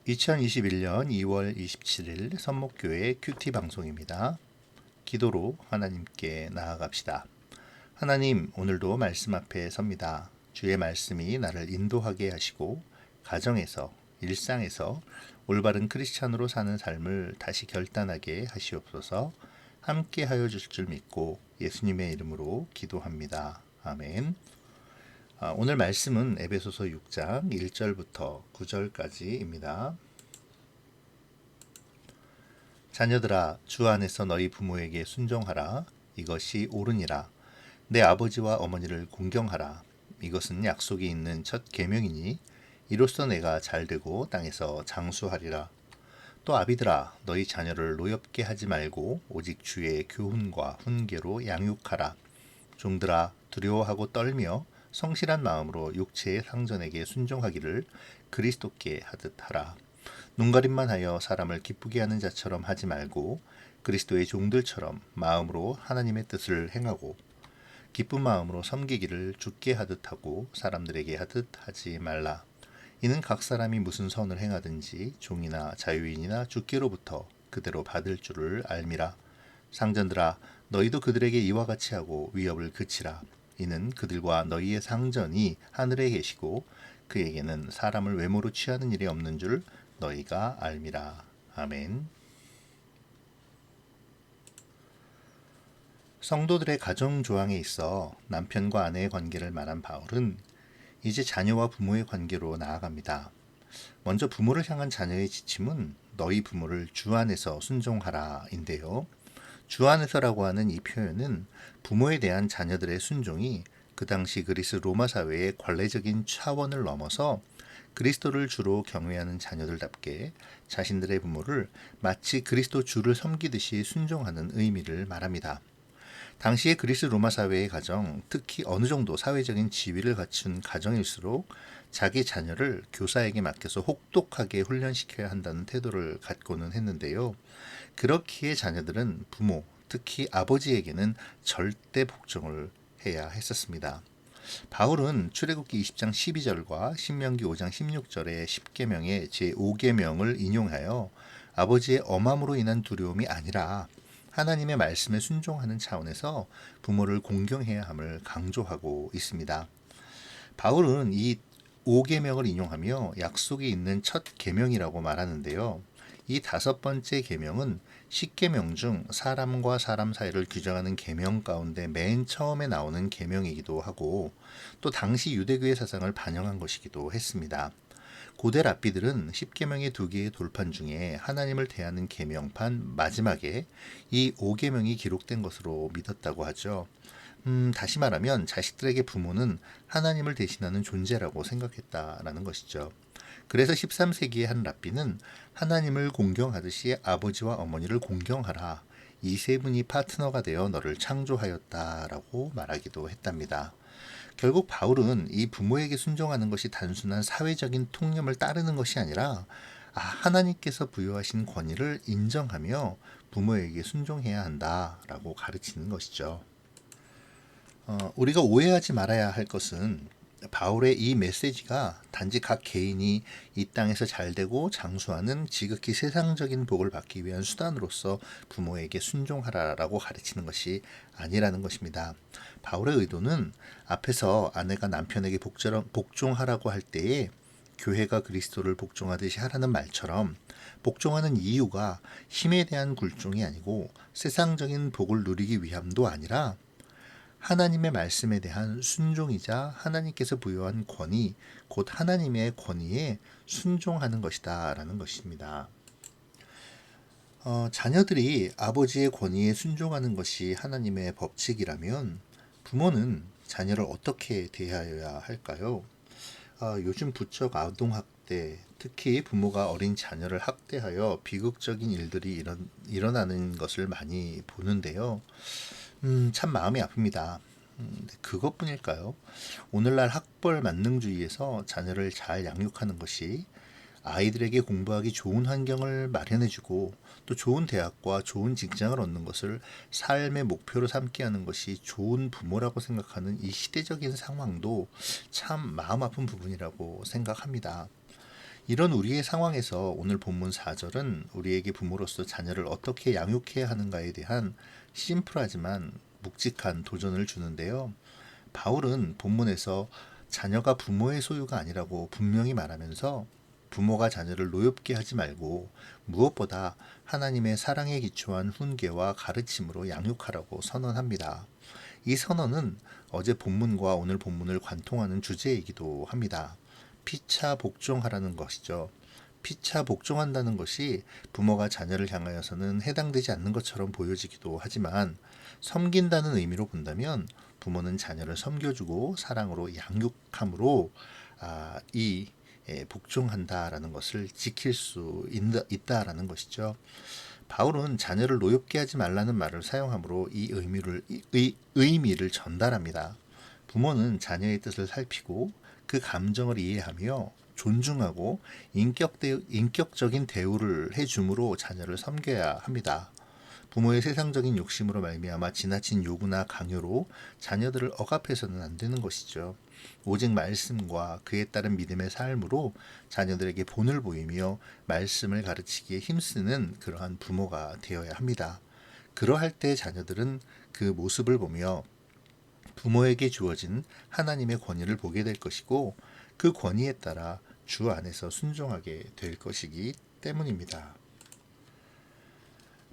2021년 2월 27일 선목교회 큐티 방송입니다. 기도로 하나님께 나아갑시다. 하나님, 오늘도 말씀 앞에 섭니다. 주의 말씀이 나를 인도하게 하시고 가정에서, 일상에서 올바른 크리스찬으로 사는 삶을 다시 결단하게 하시옵소서. 함께 하여 주실 줄 믿고 예수님의 이름으로 기도합니다. 아멘. 오늘 말씀은 에베소서 6장 1절부터 9절까지입니다. 자녀들아, 주 안에서 너희 부모에게 순종하라. 이것이 옳으니라. 내 아버지와 어머니를 공경하라. 이것은 약속이 있는 첫 계명이니 이로써 내가 잘되고 땅에서 장수하리라. 또 아비들아, 너희 자녀를 노엽게 하지 말고 오직 주의 교훈과 훈계로 양육하라. 종들아, 두려워하고 떨며 성실한 마음으로 육체의 상전에게 순종하기를 그리스도께 하듯 하라. 눈가림만 하여 사람을 기쁘게 하는 자처럼 하지 말고 그리스도의 종들처럼 마음으로 하나님의 뜻을 행하고 기쁜 마음으로 섬기기를 주께 하듯 하고 사람들에게 하듯 하지 말라. 이는 각 사람이 무슨 선을 행하든지 종이나 자유인이나 주께로부터 그대로 받을 줄을 알미라. 상전들아, 너희도 그들에게 이와 같이 하고 위협을 그치라. 이는 그들과 너희의 상전이 하늘에 계시고 그에게는 사람을 외모로 취하는 일이 없는 줄 너희가 알미라. 아멘. 성도들의 가정 조항에 있어 남편과 아내의 관계를 말한 바울은 이제 자녀와 부모의 관계로 나아갑니다. 먼저 부모를 향한 자녀의 지침은 너희 부모를 주 안에서 순종하라인데요. 주 안에서라고 하는 이 표현은 부모에 대한 자녀들의 순종이 그 당시 그리스 로마 사회의 관례적인 차원을 넘어서 그리스도를 주로 경외하는 자녀들답게 자신들의 부모를 마치 그리스도 주를 섬기듯이 순종하는 의미를 말합니다. 당시의 그리스 로마 사회의 가정, 특히 어느 정도 사회적인 지위를 갖춘 가정일수록 자기 자녀를 교사에게 맡겨서 혹독하게 훈련시켜야 한다는 태도를 갖고는 했는데요. 그렇기에 자녀들은 부모, 특히 아버지에게는 절대 복종을 해야 했었습니다. 바울은 출애굽기 20장 12절과 신명기 5장 16절의 10계명의 제5계명을 인용하여 아버지의 엄함으로 인한 두려움이 아니라 하나님의 말씀에 순종하는 차원에서 부모를 공경해야 함을 강조하고 있습니다. 바울은 이 5계명을 인용하며 약속이 있는 첫 계명이라고 말하는데요. 이 5번째 계명은 10계명 중 사람과 사람 사이를 규정하는 계명 가운데 맨 처음에 나오는 계명이기도 하고 또 당시 유대교의 사상을 반영한 것이기도 했습니다. 고대 랍비들은 10계명의 2개의 돌판 중에 하나님을 대하는 계명판 마지막에 이 5계명이 기록된 것으로 믿었다고 하죠. 다시 말하면 자식들에게 부모는 하나님을 대신하는 존재라고 생각했다라는 것이죠. 그래서 13세기의 한 랍비는 하나님을 공경하듯이 아버지와 어머니를 공경하라. 이 세 분이 파트너가 되어 너를 창조하였다라고 말하기도 했답니다. 결국 바울은 이 부모에게 순종하는 것이 단순한 사회적인 통념을 따르는 것이 아니라 하나님께서 부여하신 권위를 인정하며 부모에게 순종해야 한다라고 가르치는 것이죠. 우리가 오해하지 말아야 할 것은 바울의 이 메시지가 단지 각 개인이 이 땅에서 잘되고 장수하는 지극히 세상적인 복을 받기 위한 수단으로서 부모에게 순종하라라고 가르치는 것이 아니라는 것입니다. 바울의 의도는 앞에서 아내가 남편에게 복종하라고 할 때에 교회가 그리스도를 복종하듯이 하라는 말처럼 복종하는 이유가 힘에 대한 굴종이 아니고 세상적인 복을 누리기 위함도 아니라 하나님의 말씀에 대한 순종이자 하나님께서 부여한 권위, 곧 하나님의 권위에 순종하는 것이다 라는 것입니다. 자녀들이 아버지의 권위에 순종하는 것이 하나님의 법칙이라면 부모는 자녀를 어떻게 대하여야 할까요? 요즘 부쩍 아동학대, 특히 부모가 어린 자녀를 학대하여 비극적인 일들이 일어나는 것을 많이 보는데요. 참 마음이 아픕니다. 그것뿐일까요? 오늘날 학벌 만능주의에서 자녀를 잘 양육하는 것이 아이들에게 공부하기 좋은 환경을 마련해주고 또 좋은 대학과 좋은 직장을 얻는 것을 삶의 목표로 삼게 하는 것이 좋은 부모라고 생각하는 이 시대적인 상황도 참 마음 아픈 부분이라고 생각합니다. 이런 우리의 상황에서 오늘 본문 4절은 우리에게 부모로서 자녀를 어떻게 양육해야 하는가에 대한 심플하지만 묵직한 도전을 주는데요. 바울은 본문에서 자녀가 부모의 소유가 아니라고 분명히 말하면서 부모가 자녀를 노엽게 하지 말고 무엇보다 하나님의 사랑에 기초한 훈계와 가르침으로 양육하라고 선언합니다. 이 선언은 어제 본문과 오늘 본문을 관통하는 주제이기도 합니다. 피차 복종하라는 것이죠. 피차 복종한다는 것이 부모가 자녀를 향하여서는 해당되지 않는 것처럼 보여지기도 하지만 섬긴다는 의미로 본다면 부모는 자녀를 섬겨주고 사랑으로 양육함으로 이 복종한다라는 것을 지킬 수 있다라는 것이죠. 바울은 자녀를 노엽게 하지 말라는 말을 사용함으로 이 의미를 전달합니다. 부모는 자녀의 뜻을 살피고 그 감정을 이해하며 존중하고 인격적인 대우를 해줌으로 자녀를 섬겨야 합니다. 부모의 세상적인 욕심으로 말미암아 지나친 요구나 강요로 자녀들을 억압해서는 안 되는 것이죠. 오직 말씀과 그에 따른 믿음의 삶으로 자녀들에게 본을 보이며 말씀을 가르치기에 힘쓰는 그러한 부모가 되어야 합니다. 그러할 때 자녀들은 그 모습을 보며 부모에게 주어진 하나님의 권위를 보게 될 것이고 그 권위에 따라 주 안에서 순종하게 될 것이기 때문입니다.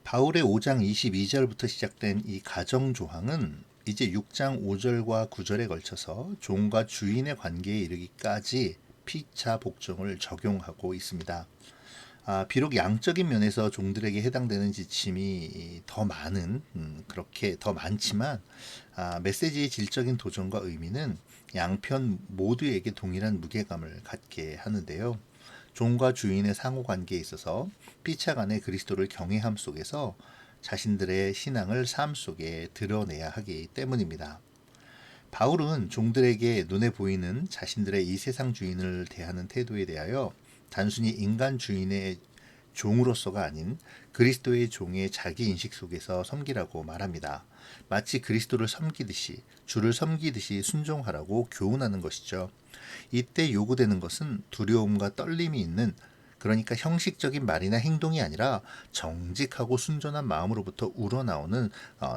바울의 5장 22절부터 시작된 이 가정 조항은 이제 6장 5절과 9절에 걸쳐서 종과 주인의 관계에 이르기까지 피차 복종을 적용하고 있습니다. 비록 양적인 면에서 종들에게 해당되는 지침이 더 많은 그렇게 더 많지만 메시지의 질적인 도전과 의미는 양편 모두에게 동일한 무게감을 갖게 하는데요. 종과 주인의 상호관계에 있어서 피차 간의 그리스도를 경외함 속에서 자신들의 신앙을 삶 속에 드러내야 하기 때문입니다. 바울은 종들에게 눈에 보이는 자신들의 이 세상 주인을 대하는 태도에 대하여 단순히 인간 주인의 종으로서가 아닌 그리스도의 종의 자기 인식 속에서 섬기라고 말합니다. 마치 그리스도를 섬기듯이 주를 섬기듯이 순종하라고 교훈하는 것이죠. 이때 요구되는 것은 두려움과 떨림이 있는 그러니까 형식적인 말이나 행동이 아니라 정직하고 순전한 마음으로부터 우러나오는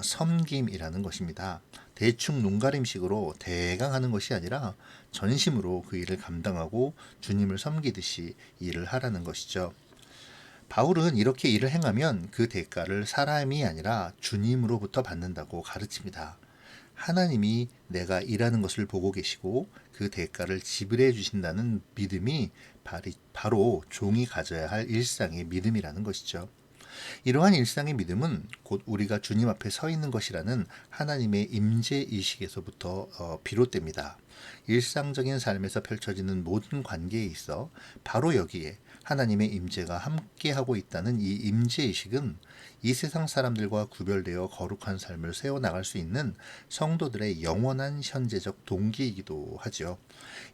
섬김이라는 것입니다. 대충 눈가림식으로 대강 하는 것이 아니라 전심으로 그 일을 감당하고 주님을 섬기듯이 일을 하라는 것이죠. 바울은 이렇게 일을 행하면 그 대가를 사람이 아니라 주님으로부터 받는다고 가르칩니다. 하나님이 내가 일하는 것을 보고 계시고 그 대가를 지불해 주신다는 믿음이 바로 종이 가져야 할 일상의 믿음이라는 것이죠. 이러한 일상의 믿음은 곧 우리가 주님 앞에 서 있는 것이라는 하나님의 임재 의식에서부터 비롯됩니다. 일상적인 삶에서 펼쳐지는 모든 관계에 있어 바로 여기에 하나님의 임재가 함께하고 있다는 이 임재 의식은 이 세상 사람들과 구별되어 거룩한 삶을 세워나갈 수 있는 성도들의 영원한 현재적 동기이기도 하죠.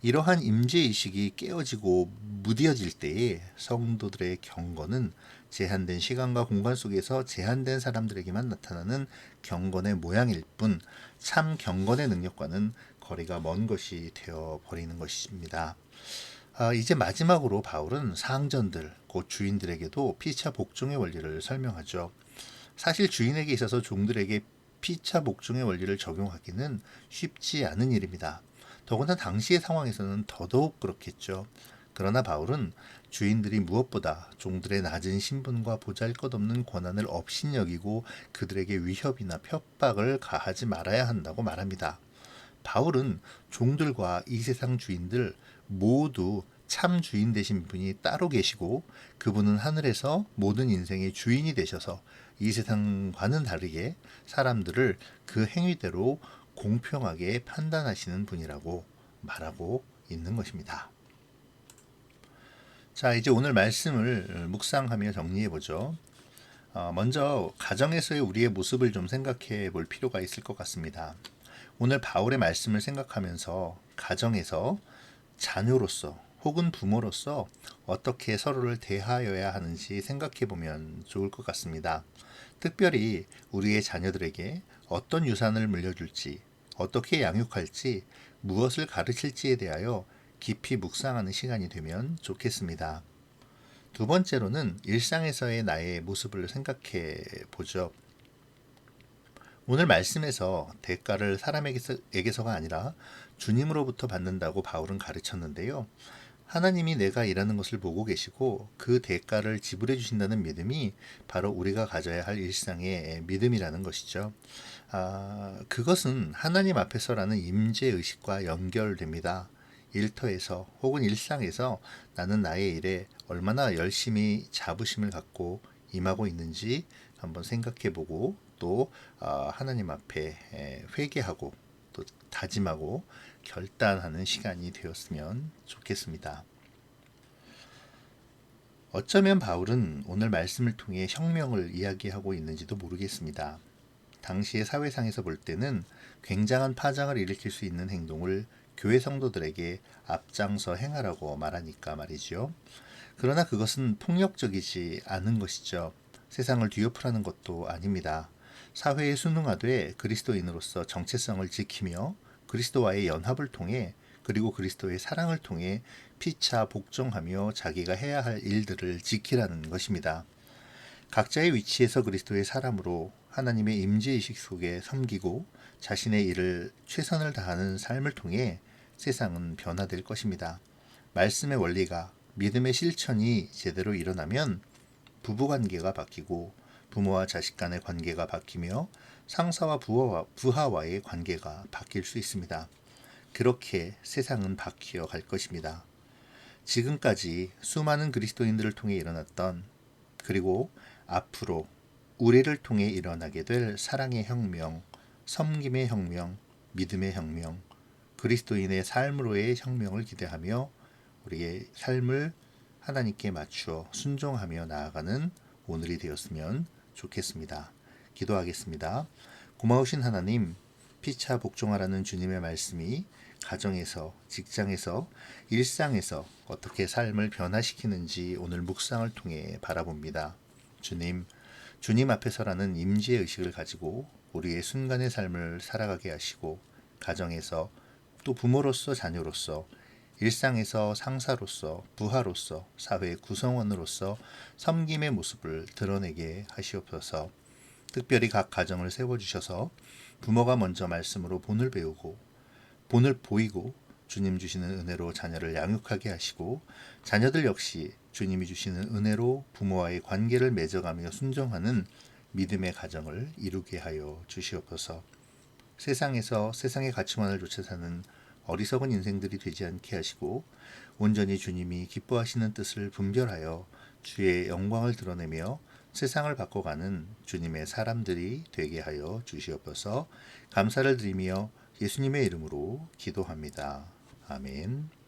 이러한 임재의식이 깨어지고 무뎌질 때에 성도들의 경건은 제한된 시간과 공간 속에서 제한된 사람들에게만 나타나는 경건의 모양일 뿐 참 경건의 능력과는 거리가 먼 것이 되어버리는 것입니다. 이제 마지막으로 바울은 상전들, 곧 주인들에게도 피차 복종의 원리를 설명하죠. 사실 주인에게 있어서 종들에게 피차 복종의 원리를 적용하기는 쉽지 않은 일입니다. 더구나 당시의 상황에서는 더더욱 그렇겠죠. 그러나 바울은 주인들이 무엇보다 종들의 낮은 신분과 보잘것없는 권한을 업신여기고 그들에게 위협이나 협박을 가하지 말아야 한다고 말합니다. 바울은 종들과 이 세상 주인들 모두 참 주인 되신 분이 따로 계시고 그분은 하늘에서 모든 인생의 주인이 되셔서 이 세상과는 다르게 사람들을 그 행위대로 공평하게 판단하시는 분이라고 말하고 있는 것입니다. 자, 이제 오늘 말씀을 묵상하며 정리해 보죠. 먼저 가정에서의 우리의 모습을 좀 생각해 볼 필요가 있을 것 같습니다. 오늘 바울의 말씀을 생각하면서 가정에서 자녀로서 혹은 부모로서 어떻게 서로를 대하여야 하는지 생각해 보면 좋을 것 같습니다. 특별히 우리의 자녀들에게 어떤 유산을 물려줄지, 어떻게 양육할지, 무엇을 가르칠지에 대하여 깊이 묵상하는 시간이 되면 좋겠습니다. 두 번째로는 일상에서의 나의 모습을 생각해 보죠. 오늘 말씀에서 대가를 사람에게서가 아니라 주님으로부터 받는다고 바울은 가르쳤는데요. 하나님이 내가 일하는 것을 보고 계시고 그 대가를 지불해 주신다는 믿음이 바로 우리가 가져야 할 일상의 믿음이라는 것이죠. 그것은 하나님 앞에서라는 임재의식과 연결됩니다. 일터에서 혹은 일상에서 나는 나의 일에 얼마나 열심히 자부심을 갖고 임하고 있는지 한번 생각해 보고 또 하나님 앞에 회개하고 또 다짐하고 결단하는 시간이 되었으면 좋겠습니다. 어쩌면 바울은 오늘 말씀을 통해 혁명을 이야기하고 있는지도 모르겠습니다. 당시의 사회상에서 볼 때는 굉장한 파장을 일으킬 수 있는 행동을 교회 성도들에게 앞장서 행하라고 말하니까 말이죠. 그러나 그것은 폭력적이지 않은 것이죠. 세상을 뒤엎으라는 것도 아닙니다. 사회에 순응하되 그리스도인으로서 정체성을 지키며 그리스도와의 연합을 통해 그리고 그리스도의 사랑을 통해 피차 복종하며 자기가 해야 할 일들을 지키라는 것입니다. 각자의 위치에서 그리스도의 사람으로 하나님의 임재의식 속에 섬기고 자신의 일을 최선을 다하는 삶을 통해 세상은 변화될 것입니다. 말씀의 원리가 믿음의 실천이 제대로 일어나면 부부관계가 바뀌고 부모와 자식 간의 관계가 바뀌며 상사와 부하와의 관계가 바뀔 수 있습니다. 그렇게 세상은 바뀌어 갈 것입니다. 지금까지 수많은 그리스도인들을 통해 일어났던 그리고 앞으로 우리를 통해 일어나게 될 사랑의 혁명, 섬김의 혁명, 믿음의 혁명, 그리스도인의 삶으로의 혁명을 기대하며 우리의 삶을 하나님께 맞추어 순종하며 나아가는 오늘이 되었으면 좋겠습니다. 기도하겠습니다. 고마우신 하나님, 피차 복종하라는 주님의 말씀이 가정에서, 직장에서, 일상에서 어떻게 삶을 변화시키는지 오늘 묵상을 통해 바라봅니다. 주님 앞에서라는 임재의 의식을 가지고 우리의 순간의 삶을 살아가게 하시고 가정에서 또 부모로서 자녀로서 일상에서 상사로서 부하로서 사회 구성원으로서 섬김의 모습을 드러내게 하시옵소서. 특별히 각 가정을 세워주셔서 부모가 먼저 말씀으로 본을 배우고 본을 보이고 주님 주시는 은혜로 자녀를 양육하게 하시고 자녀들 역시 주님이 주시는 은혜로 부모와의 관계를 맺어가며 순종하는 믿음의 가정을 이루게 하여 주시옵소서. 세상에서 세상의 가치관을 쫓아 사는 어리석은 인생들이 되지 않게 하시고 온전히 주님이 기뻐하시는 뜻을 분별하여 주의 영광을 드러내며 세상을 바꿔가는 주님의 사람들이 되게 하여 주시옵소서. 감사를 드리며 예수님의 이름으로 기도합니다. 아멘.